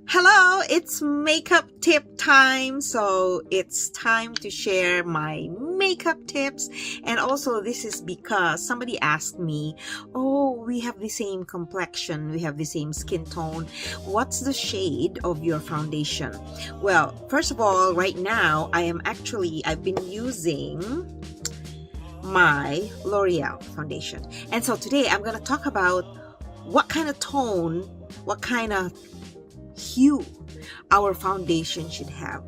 Hello, it's makeup tip time. So it's time to share my makeup tips. And also this is because somebody asked me, oh, we have the same complexion, we have the same skin tone. What's the shade of your foundation? Well, first of all, right now I've been using my L'Oreal foundation. And so today I'm going to talk about what kind of tone, what kind of hue our foundation should have.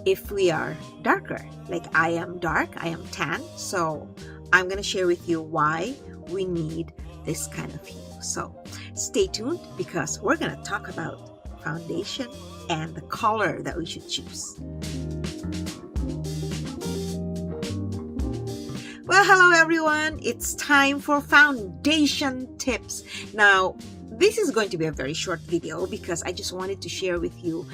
If we are darker, like I am dark, I am tan, so I'm going to share with you why we need this kind of hue. So stay tuned because we're going to talk about foundation and the color that we should choose. Well, hello everyone. It's time for foundation tips. Now, this is going to be a very short video because I just wanted to share with you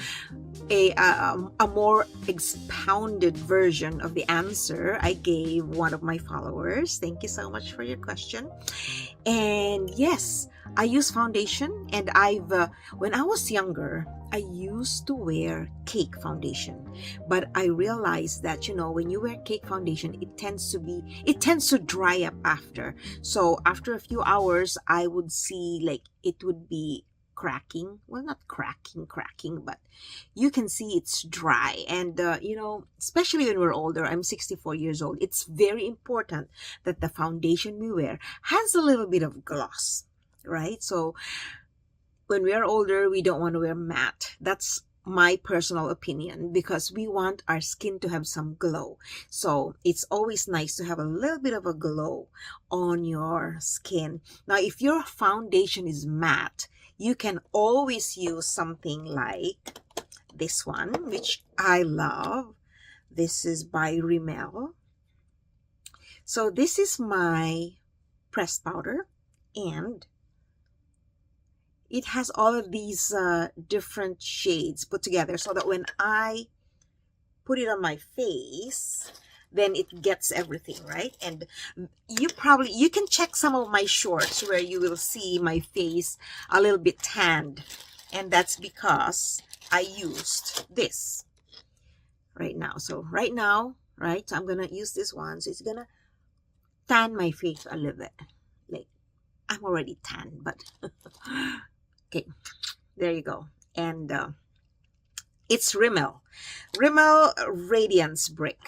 a more expounded version of the answer I gave one of my followers. Thank you so much for your question. And yes, I use foundation, and when I was younger, I used to wear cake foundation, but I realized that, when you wear cake foundation, it tends to dry up after. So after a few hours, I would see like it would be cracking. Well, not cracking, but you can see it's dry. And, especially when we're older, I'm 64 years old. It's very important that the foundation we wear has a little bit of gloss, right? So when we are older, we don't want to wear matte. That's my personal opinion because we want our skin to have some glow. So it's always nice to have a little bit of a glow on your skin. Now, if your foundation is matte, you can always use something like this one, which I love. This is by Rimmel. So this is my pressed powder, and it has all of these different shades put together so that when I put it on my face, then it gets everything, right? And you can check some of my shorts where you will see my face a little bit tanned. And that's because I used this right now. So right now, right, so I'm going to use this one. So it's going to tan my face a little bit. Like, I'm already tan, but okay, there you go. And it's Rimmel Radiance Brick.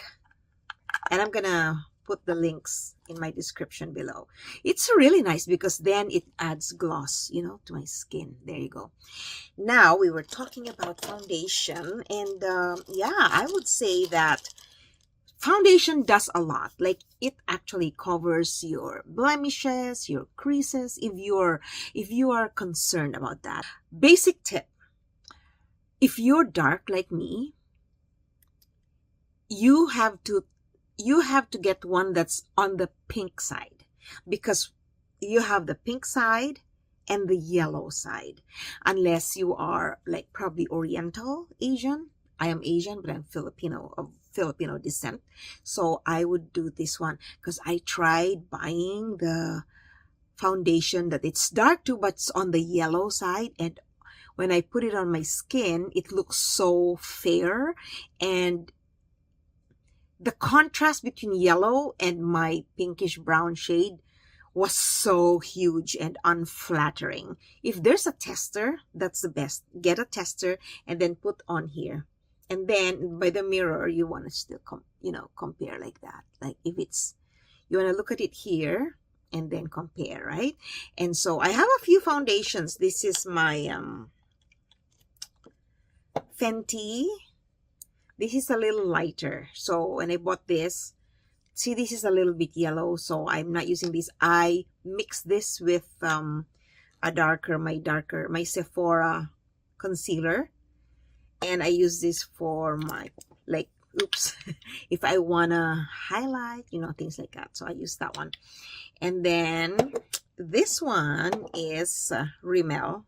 And I'm gonna put the links in my description below. It's really nice because then it adds gloss, to my skin. There you go. Now, we were talking about foundation, and yeah, I would say that foundation does a lot. Like, it actually covers your blemishes, your creases, if you are concerned about that. Basic tip: if you're dark like me, you have to get one that's on the pink side, because you have the pink side and the yellow side, unless you are like probably Oriental Asian. I am Asian, but I'm Filipino, of Filipino descent. So I would do this one because I tried buying the foundation that it's dark too, but it's on the yellow side. And when I put it on my skin, it looks so fair. And the contrast between yellow and my pinkish brown shade was so huge and unflattering. If there's a tester, that's the best. Get a tester and then put on here. And then by the mirror, you want to still compare like that. Like, if you want to look at it here and then compare, right? And so I have a few foundations. This is my Fenty. This is a little lighter. So when I bought this, see, this is a little bit yellow, so I'm not using this. I mix this with my Sephora concealer, and I use this for my, like, oops, if I wanna highlight, things like that. So I use that one. And then this one is Rimmel.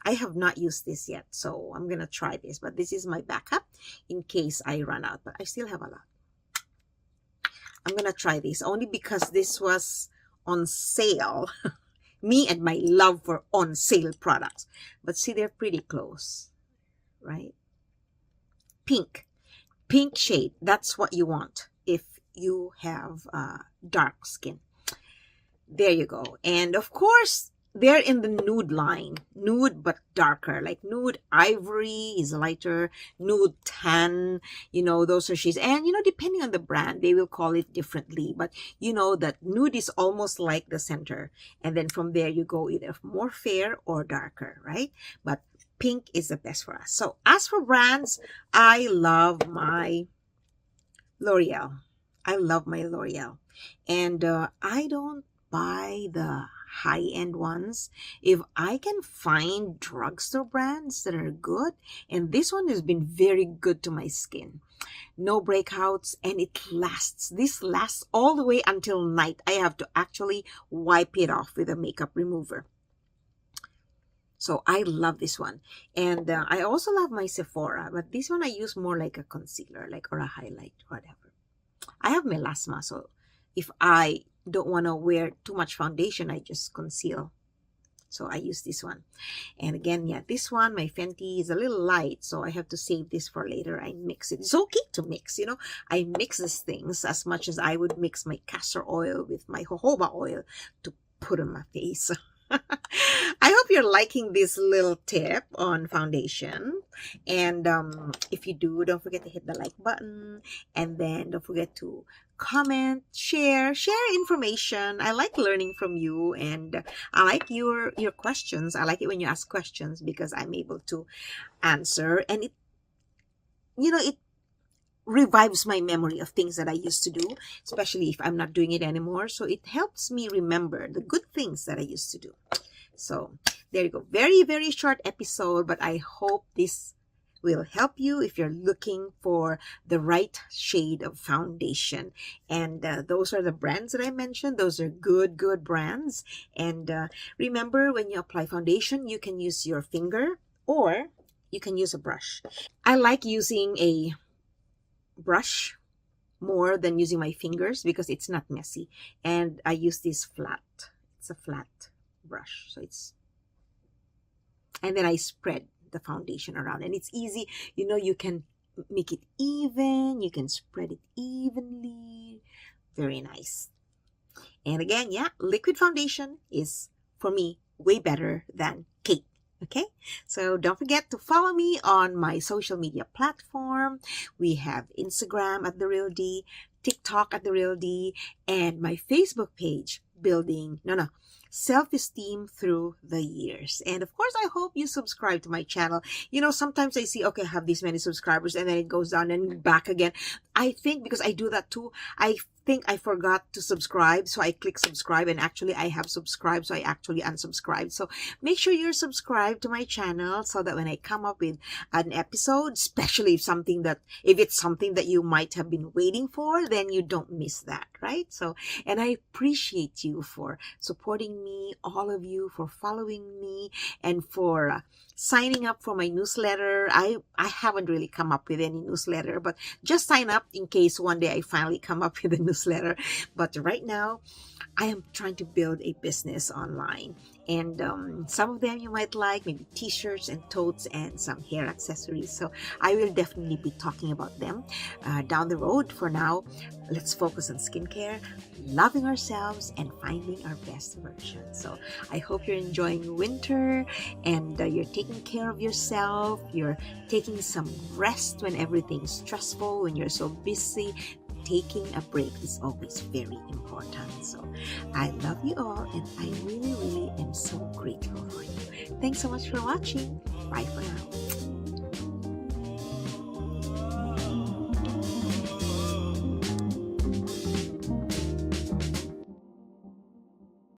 I have not used this yet, so I'm gonna try this, but this is my backup in case I run out, but I still have a lot. I'm gonna try this only because this was on sale. Me and my love for on sale products. But see, they're pretty close. right? Pink shade. That's what you want if you have dark skin. There you go. And of course, they're in the nude line. Nude but darker. Like nude ivory is lighter. Nude tan. Those are shades. And, depending on the brand, they will call it differently. But you know that nude is almost like the center. And then from there, you go either more fair or darker, right? But pink is the best for us. So as for brands, I love my L'Oreal. I love my L'Oreal. And I don't buy the high-end ones if I can find drugstore brands that are good. And this one has been very good to my skin. No breakouts, and it lasts. This lasts all the way until night. I have to actually wipe it off with a makeup remover. So I love this one. And I also love my Sephora, but this one I use more like a concealer, or a highlight, whatever. I have melasma, so if I don't want to wear too much foundation, I just conceal. So I use this one. And again, yeah, this one, my Fenty, is a little light, so I have to save this for later. I mix it. It's okay to mix, I mix these things as much as I would mix my castor oil with my jojoba oil to put on my face. I hope you're liking this little tip on foundation. And if you do, don't forget to hit the like button. And then don't forget to comment, share information. I like learning from you, and I like your questions. I like it when you ask questions because I'm able to answer, and it revives my memory of things that I used to do, especially if I'm not doing it anymore. So it helps me remember the good things that I used to do. So there you go. Very, very short episode, but I hope this will help you if you're looking for the right shade of foundation. And those are the brands that I mentioned. Those are good brands. And remember, when you apply foundation, you can use your finger or you can use a brush. I like using a brush more than using my fingers because it's not messy. And I use this flat. It's a flat brush. So and then I spread the foundation around, and it's easy. You can make it even, you can spread it evenly. Very nice. And again, yeah, liquid foundation is, for me, way better than cake. Okay, so don't forget to follow me on my social media platform. We have Instagram at The Real D, TikTok at The Real D, and my Facebook page, Self-Esteem Through the Years. And of course, I hope you subscribe to my channel. Sometimes I see, okay, I have this many subscribers, and then it goes down and back again. I think because I do that too, I think I forgot to subscribe, so I click subscribe, and actually I have subscribed, so I actually unsubscribed. So make sure you're subscribed to my channel so that when I come up with an episode, especially if it's something that you might have been waiting for, then you don't miss that, right? So, and I appreciate you for supporting me, all of you for following me, and for signing up for my newsletter. I haven't really come up with any newsletter, but just sign up in case one day I finally come up with a newsletter. But right now, I am trying to build a business online. And some of them you might like, maybe t-shirts and totes and some hair accessories. So I will definitely be talking about them down the road. For now, let's focus on skincare, loving ourselves, and finding our best version. So I hope you're enjoying winter, and you're taking care of yourself. You're taking some rest when everything's stressful, when you're so busy. Taking a break is always very important. So I love you all, and I really am so grateful for you. Thanks so much for watching. Bye for now.